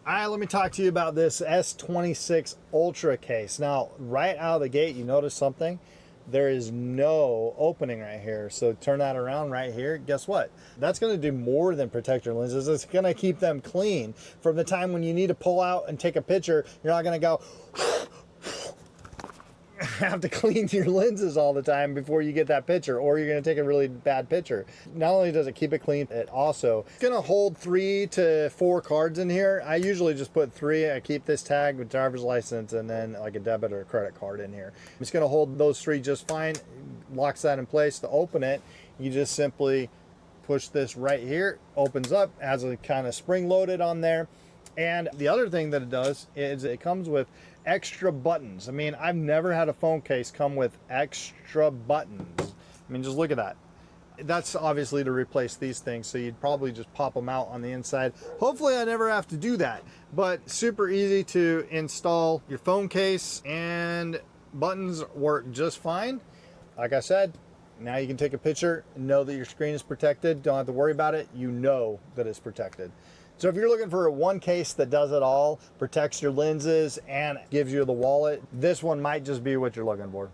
All right, let me talk to you about this S26 Ultra case. Now, right out of the gate, you notice something? There is no opening right here. So turn that around right here. Guess what? That's going to do more than protect your lenses. It's going to keep them clean. From the time when you need to pull out and take a picture, you're not going to go have to clean your lenses all the time before you get that picture, or you're going to take a really bad picture. Not only does it keep it clean, it also is going to hold 3 to 4 cards in here. I usually just put 3. I keep this tag with driver's license and then like a debit or a credit card in here. It's going to hold those 3 just fine. Locks that in place. To open it, you just simply push this right here. Opens up, has a kind of spring loaded on there. And the other thing that it does is it comes with extra buttons. I mean, I've never had a phone case come with extra buttons. I mean, just look at that. That's obviously to replace these things, so you'd probably just pop them out on the inside. Hopefully I never have to do that, but super easy to install your phone case, and buttons work just fine. Like I said, now you can take a picture and know that your screen is protected. Don't have to worry about it. You know that it's protected. So if you're looking for one case that does it all, protects your lenses and gives you the wallet, this one might just be what you're looking for.